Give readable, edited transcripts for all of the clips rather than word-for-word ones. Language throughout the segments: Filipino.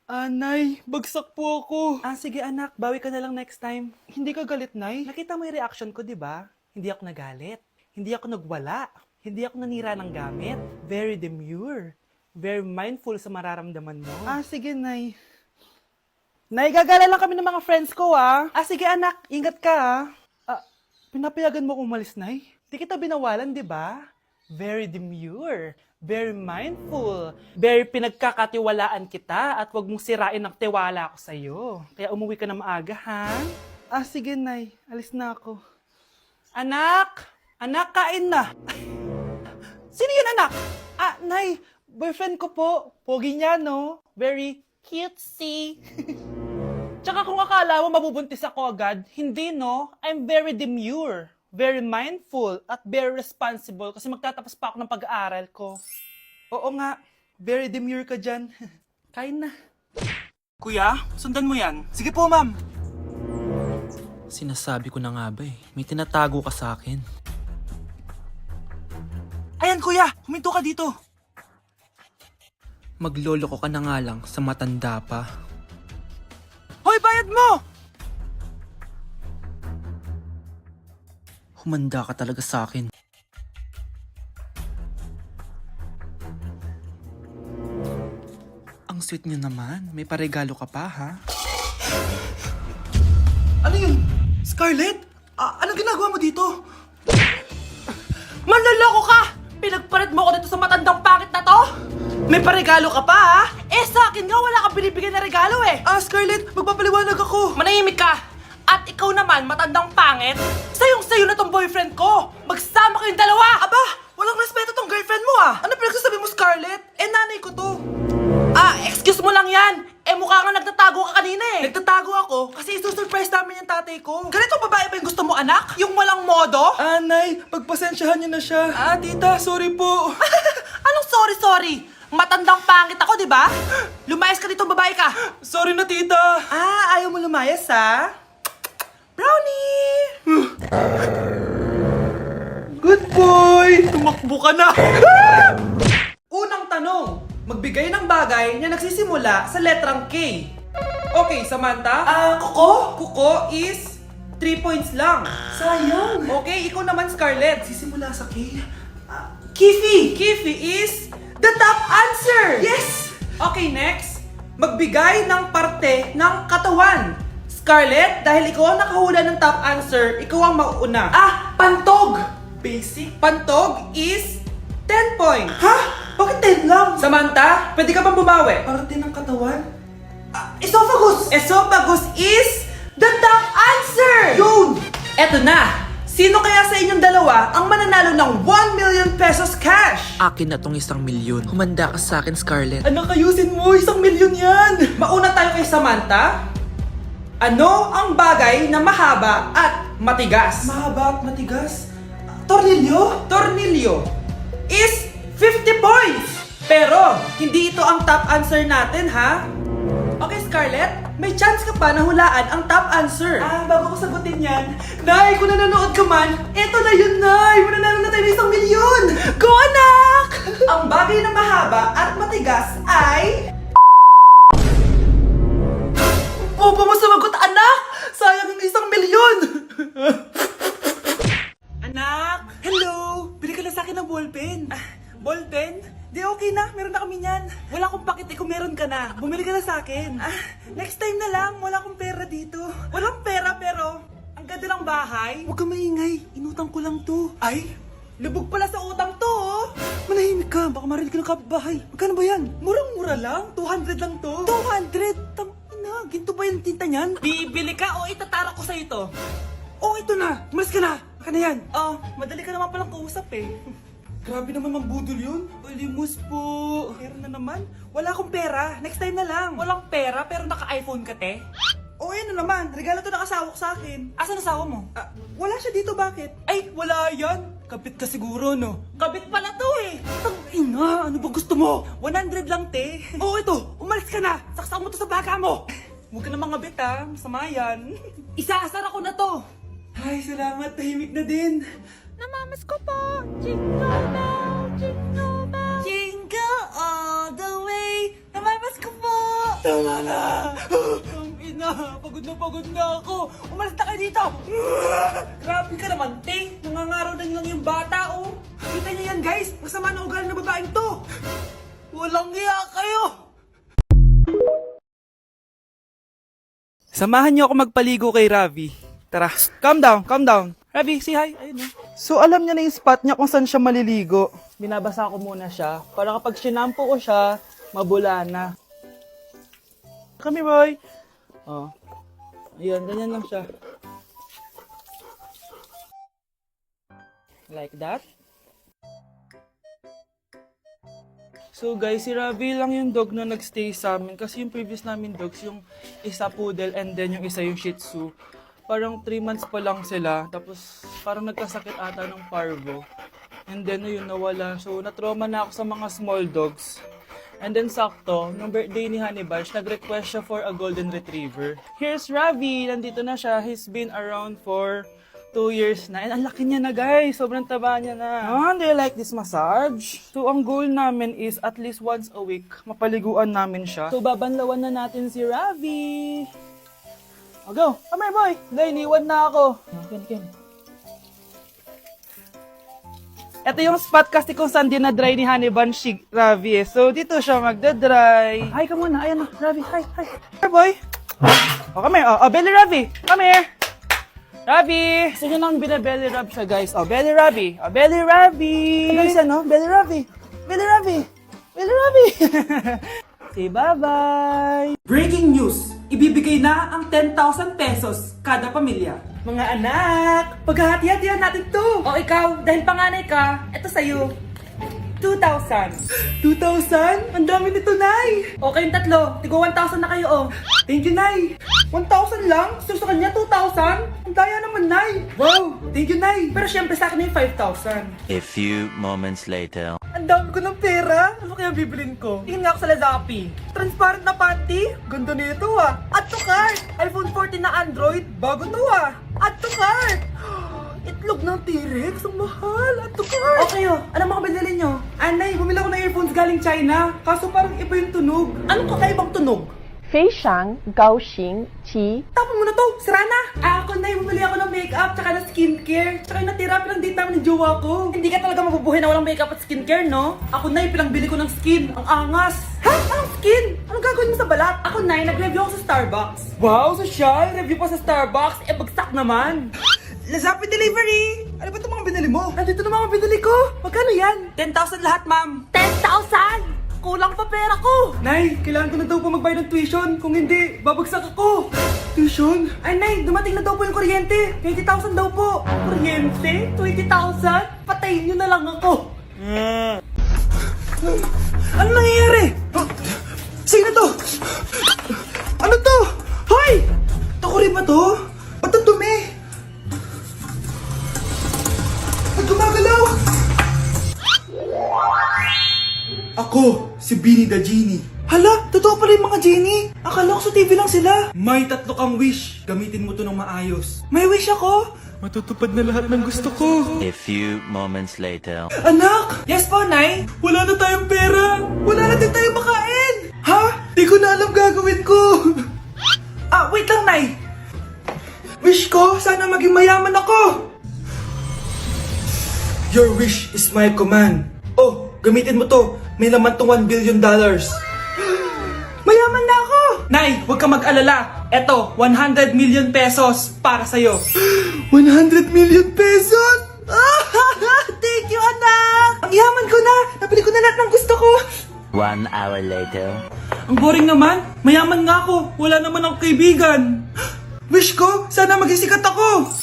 Nay, bagsak po ako. Sige anak, bawi ka na lang next time. Hindi ka galit, Nay? Nakita mo yung reaction ko, di ba? Hindi ako nagalit. Hindi ako nagwala. Hindi ako nanira ng gamit. Very demure. Very mindful sa mararamdaman mo. Sige, Nay. Nay, gagala lang kami ng mga friends ko, sige anak, ingat ka, pinapayagan mo akong umalis, Nay? Di kita binawalan, di ba? Very demure, very mindful, very pinagkakatiwalaan kita at wag mong sirain ang tiwala ko sa'yo. Kaya umuwi ka na maaga, ha? Sige, Nay. Alis na ako. Anak! Anak, kain na! Sino yun, anak? Nay, boyfriend ko po. Pogi niya, no? Very cutesy. Tsaka kung akala mo mabubuntis ako agad, hindi, no? I'm very demure, very mindful, at very responsible kasi magtatapos pa ako ng pag-aaral ko. Oo nga, very demure ka dyan. Kain na. Kuya, sundan mo yan. Sige po, ma'am. Sinasabi ko na nga ba may tinatago ka sa akin. Ayan, kuya, huminto ka dito. Magloloko ka na nga lang sa matanda pa. Hoy, bayad mo! Humanda ka talaga sa akin. Ang sweet niyo naman. May paregalo ka pa, ha? Ano yun? Scarlett? Anong ginagawa mo dito? Manloloko ka! Pinagpalit mo ko dito sa matandang pangit na to? May paregalo ka pa, ha? Sa akin nga, wala kang binibigyan na regalo, eh. Scarlett, magpapaliwanag ako. Manahimik ka! At ikaw naman, matandang pangit, sayong-sayo na tong boyfriend ko! Magsama kayong dalawa! Aba, walang respeto tong girlfriend mo, Ano pinagsasabi mo, Scarlett? Nanay ko to. Excuse mo lang yan! Mukha nga nagtatago ka kanina, eh. Nagtatago ako kasi isusurprise namin yung tatay ko. Ganitong babae ba yung gusto mo, anak? Yung walang modo? Nay, pagpasensyahan niyo na siya. Tita, sorry po. Anong sorry? Matandang pangit ako, di ba? Lumayas ka dito, babae ka. Sorry na, tita. Ayaw mo lumayas, ha? Brownie! Good boy! Tumakbo ka na! Unang tanong, magbigay ng bagay na nagsisimula sa letrang K. Okay, Samantha? Kuko? Kuko is 3 points lang. Sayang. Okay, ikaw naman, Scarlett. Sisimula sa K. Kifi! Kifi is the top answer! Yes! Okay, next. Magbigay ng parte ng katawan. Scarlett, dahil ikaw ang nakahula ng top answer, ikaw ang mauuna. Pantog! Basic. Pantog is 10 points. Bakit 10 lang? Samantha, pwede ka pang bumawi. Parte ng katawan? Esophagus! Esophagus is the top answer! Yun! Eto na! Sino kaya sa inyong dalawa ang mananalo ng 1 million pesos cash? Akin na tong 1 milyon. Humanda ka sa akin, Scarlett. Anak, ayusin mo! 1 milyon yan! Mauna tayo kay Samantha. Ano ang bagay na mahaba at matigas? Mahaba at matigas? Tornilyo? Tornilyo is 50 points! Pero, hindi ito ang top answer natin, ha? Okay, Scarlett, may chance ka pa na hulaan ang top answer. Bago ko sagutin yan, Nay, kung nanonood ka man, eto na yun, Nay! Mananalo na tayo ng 1 milyon! Go, anak! Ang bagay na mahaba at matigas ay... Opo mo sumagot, anak! Sayang yung 1 milyon! Anak! Hello! Bili ka na sa akin ng ballpen. Ballpen? Di okay na, meron na kami niyan. Wala akong pakit kung meron ka na. Bumili ka na sa akin. Next time na lang, wala akong pera dito. Walang pera pero, ang ganda ng bahay. Huwag ka maingay, inutang ko lang to. Ay, lubog pala sa utang to, oh. Manahimik ka, baka marinig ka ng kapitbahay. Magkano ba yan? Murang-mura lang, 200 lang to. 200? Tangina, ginto ba yung tinta niyan? Bibili ka o itatara ko sa ito? Ito na, umalis ka na. Baka na yan. Madali ka naman palang kausap, eh. Grabe naman mambudol yun. Limus po. Meron na naman. Wala akong pera. Next time na lang. Walang pera pero naka-iPhone ka, te? Yan na naman. Regalo to ng asawa ko sa akin. Asan asawa mo? Wala siya dito. Bakit? Ay, wala yan. Kabit ka siguro, no? Kabit pala to, eh. Tangina, ano ba gusto mo? 100 lang, te. Ito. Umalis ka na. Saksak mo to sa baka mo. Huwag ka na mga bit, ha. Masama yan. Isaasar ako na to. Ay, salamat. Tahimik na din. Namamas ko po. Jingle bell, jingle bell. Jingle all the way. Namamas ko po. Tama na. Ang ina, pagod na ako. Umalis na kayo dito. Grabe ka naman, Ting. Nangangaraw na lang yung bata, oh. Kita niyo yan, guys. Masama na ugali ng babaeng to. Walang hiya kayo. Samahan niyo ako magpaligo kay Ravi. Tara, calm down, calm down. Ravi, say hi. Ayun, oh. So, alam niya na yung spot niya kung saan siya maliligo. Binabasa ko muna siya para kapag sinampo ko siya, mabula na. Kami, boy. Oh. Ayan, ganyan lang siya. Like that. So guys, si Ravi lang yung dog na nagstay sa amin kasi yung previous namin dogs, yung isa poodle and then yung isa yung shih tzu. Parang 3 months pa lang sila, tapos parang nagkasakit ata ng parvo. And then yun, nawala. So natrauma na ako sa mga small dogs. And then sakto, nung birthday ni Honey Bunch, nag-request siya for a golden retriever. Here's Ravi, nandito na siya. He's been around for 2 years na. And ang laki niya na, guys. Sobrang taba niya na. Do you like this massage? So ang goal namin is at least once a week, mapaliguan namin siya. So babanlawan na natin si Ravi. Oh, go. Come here, boy. Hindi, iniwan na ako. Ken. Ito yung spot kasi kung saan dinadry ni Honey Bunch si Ravi eh. So, dito siya magdadry. Hi ka muna. Ayan na. Ravi, hi. Here, boy. Oh, come here. Oh, belly Ravi. Come here. Ravi. Gusto nyo nang binabelly rub siya, guys. Oh, belly Ravi. Oh, belly Ravi. Guys, ano? Belly Ravi. Belly Ravi. Belly Ravi. Say bye-bye. Breaking news. Ibibigay na ang 10,000 pesos kada pamilya. Mga anak, paghahati-hatihan natin to. O ikaw, dahil panganay ka, eto sa'yo. 2,000. 2,000? Ang dami nito, Nay. O kayong tatlo, tigo 1,000 na kayo, oh. Thank you, Nay. 1,000 lang? So sa kanya, 2,000? Ang daya naman, Nay. Wow, thank you, Nay. Pero syempre sa akin yung 5,000. A few moments later. Ang dami ko ng pera. Ano kaya bibilin ko? Tingin nga ako sa Lazappi. Transparent na panty. Ganda nito ah. Add to cart. iPhone 14 na Android. Bago to ah. Add to cart. Itlog ng T-Rex. Ang mahal. Add to cart. Okay oh. Ano mga binili nyo? Anay, bumili ako ng earphones galing China. Kaso parang iba yung tunog. Anong kakaibang tunog? 非常高兴其 Tapon mo na to, sira na! Ako na, bumili ako ng makeup, tsaka ng skincare. Tsaka yung natira, pinang-date namin ng jowa ko. Hindi ka talaga mabubuhay na walang makeup at skincare, no? Ako na, pinang-bili ko ng skin. Ang angas! Ha? Anong skin? Anong gagawin mo sa balat? Ako na, nag-review ako sa Starbucks. Wow, social! Review pa sa Starbucks? Eh, bagsak naman! Lazappi Delivery! Ano ba itong mga binili mo? Nandito na mga binili ko! Magkano yan? 10,000 lahat, ma'am. 10,000? Kulang pa pera ko! Nay, kailangan ko na daw po magbayad ng tuition. Kung hindi, babagsak ako. Tuition? Ay, Nay, dumating na daw po yung kuryente. 20,000 daw po. Kuryente? 20,000? Patayin nyo na lang ako. Ano nangyayari? Sino to? Ano to? Hoy! Takuri ba to? Ba't ang dumi? Ba't gumagalaw? Ako, si Beanie the Genie. Hala, totoo pala yung mga genie. Akala ko sa TV lang sila. May 3 kang wish. Gamitin mo to ng maayos. May wish ako? Matutupad na lahat ng gusto ko. A few moments later. Anak! Yes po, Nay? Wala na tayong pera. Wala na din tayong makain. Ha? Di ko na alam gagawin ko. Wait lang, Nay. Wish ko, sana maging mayaman ako. Your wish is my command. Oh, gamitin mo to. May laman tong $1 billion. Mayaman na ako! Nay, huwag ka mag-alala. Eto, 100 million pesos para sa'yo. 100 million pesos? Thank you, anak! Ang yaman ko na! Nabili ko na lahat ng gusto ko! 1 hour later. Ang boring naman. Mayaman nga ako. Wala naman akong kaibigan. Wish ko, sana maging sikat ako.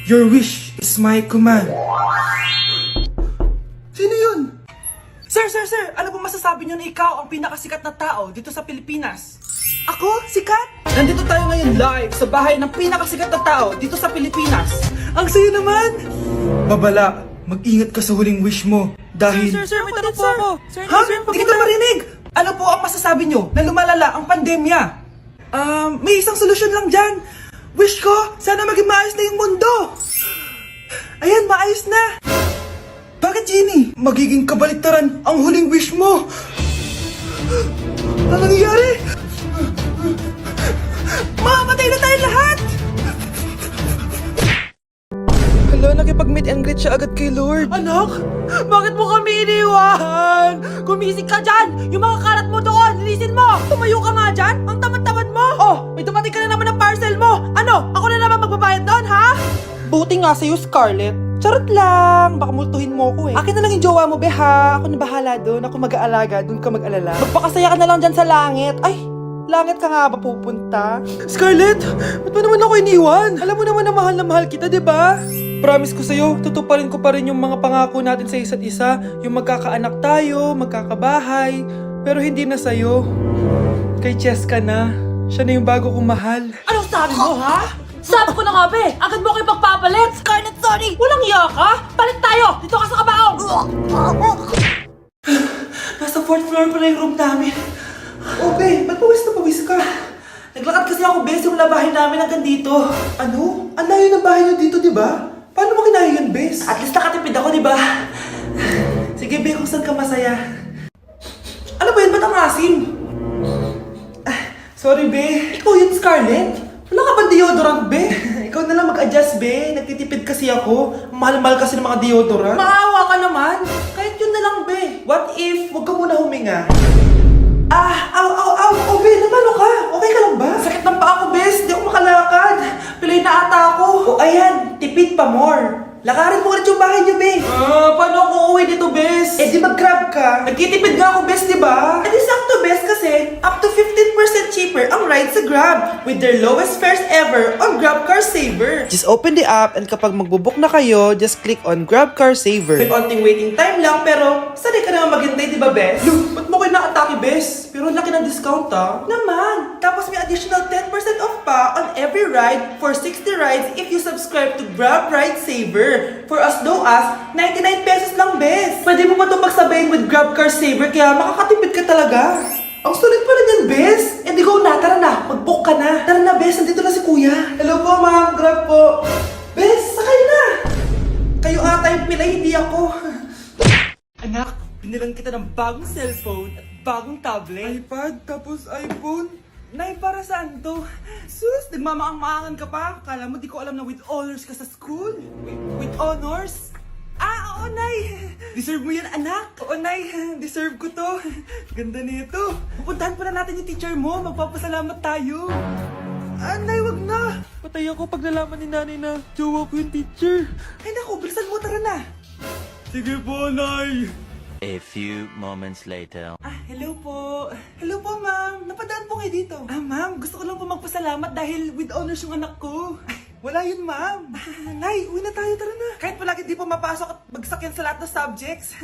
Your wish is my command. Sino yun? Sir! Ano po masasabi niyo na ikaw ang pinakasikat na tao dito sa Pilipinas? Ako? Sikat? Nandito tayo ngayon live sa bahay ng pinakasikat na tao dito sa Pilipinas. Ang sayo naman! Babala, mag-ingat ka sa huling wish mo dahil... Sir, may tanong po ako. Ha? Hindi kita marinig! Ano po ang masasabi niyo na lumalala ang pandemya? May isang solusyon lang dyan. Wish ko, sana maging maayos na yung mundo. Ayan, maayos na. Bakit, Genie? Magiging kabaliktaran ang huling wish mo. Ano nangyayari? siya agad kay Lord. Anak, bakit mo kami iniwan? Gumising ka dyan! Yung mga karat mo doon, linisin mo! Tumayo ka nga dyan! Ang tamad-tamad mo! Oh, may dumating ka na naman ng parcel mo! Ano, ako na naman magbabayad doon, ha? Buti nga sa'yo, Scarlett. Charot lang! Baka multuhin mo ko eh. Akin na lang yung jowa mo, be ha? Ako na bahala doon. Ako mag-aalaga. Doon ka mag-alala. Magpakasaya ka na lang dyan sa langit. Ay, langit ka nga ba pupunta? Scarlett, ba't mo naman ako iniwan? Alam mo naman na mahal kita, di ba? Promise ko sa'yo, tutuparin ko pa rin yung mga pangako natin sa isa't isa. Yung magkakaanak tayo, magkakabahay. Pero hindi na sa'yo. Kay Cheska na. Siya na yung bago kong mahal. Anong sabi mo, ha? Sabi ko na nga, be! Agad mo kayo pagpapalit! Scarlett, sorry! Walang iya ka! Palit tayo! Dito ka sa kabaong! Nasa 4th floor pa na yung room namin. Oh, be! Ba't pawis ka? Naglakad kasi ako, be, yung labahin namin hanggang dito. Ano? Ang layo ng bahay nyo dito, di ba? Paano mo kinaya yun, bes? At least nakatipid ako, di ba? Sige, be, kung saan ka masaya. Ano ba yun? Ba't ang asim? Sorry, be. Ikaw yun, Scarlett? Wala ka ba deodorant, be? Ikaw na lang mag-adjust, be. Nagtitipid kasi ako. Mahal-mahal kasi ng mga deodorant. Maawa ka naman. Kahit yun na lang, be. What if, wag ka muna huminga? Aw, be, namano ka? Okay ka lang ba? Sakit ng paa ko, bes. Di ako makalakad. Pilay na ata ako. O ayan, tipid pa more. Lakarin mo ulit yung bahay niyo, be. Paano ako uuwi dito, bes? Eh, di mag-grab ka. Nagtitipid nga ako, bes, di ba? Eh, di sakto, bes, kasi up to 15% cheaper ang ride sa Grab with their lowest fares ever on Grab Car Saver. Just open the app and kapag magbubook na kayo, just click on Grab Car Saver. May onting waiting time lang, pero sanay ka naman maghintay, di ba, bes? Look, ba't mo kayo nakatake, bes? Pero laki ng discount, ah. Naman. Tapos may additional 10% off pa on every ride for 60 rides if you subscribe to Grab Ride Saver. For as low as 99 pesos lang, bes. Pwede mo ba ito magsabayin with Grab Car Saver kaya makakatipid ka talaga. Ang sulit pala niyan, bes. Eh di go na, tara na. Mag-book ka na. Tara na, bes. Nandito na si kuya. Hello po, ma'am. Grab po. Bes, sakay na. Kayo ata yung pilay, hindi ako. Anak, binilang kita ng bagong cellphone at bagong tablet. iPad, tapos iPhone. Nay, para saan to? Sus, nagmamaang-maangan ka pa? Kala mo di ko alam na with honors ka sa school? With honors? Oo, Nay. Deserve mo yan, anak. Oo, Nay. Deserve ko to. Ganda nito. Pupuntahan pa na natin yung teacher mo. Magpapasalamat tayo. Nay, wag na. Patay ako pag nalaman ni nanay na jowa ko yung teacher. Ay, naku, bilisan mo. Tara na. Sige po, Nay. A few moments later. Hello po. Hello po, ma'am. Napadaan po kayo dito. Ma'am, gusto ko lang po magpasalamat dahil with honors yung anak ko. Wala yun, ma'am. Nay, uwi na tayo. Tara na. Kahit palagi di po mapasok at bagsak yan sa lahat ng subjects.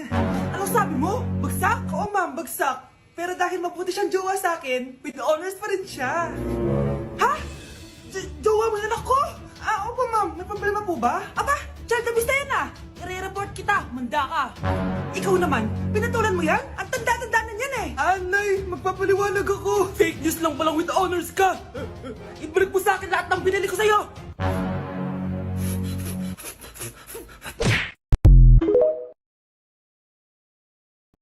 Anong sabi mo? Bagsak? Oo, ma'am, bagsak. Pero dahil mabuti siyang jowa sa akin, with honors pa rin siya. Ha? Jowa mo yung anak ko? Opo, ma'am. May problema po ba? Aba, child abuse na yan ah. I-report kita. Manda ka. Ikaw naman, pinatulan mo yan? Ang tanda-tanda na yan eh. Nay, magpapaliwanag ako. Fake news lang palang with honors ka. Ibalik mo sa akin lahat ng binili ko sa'yo.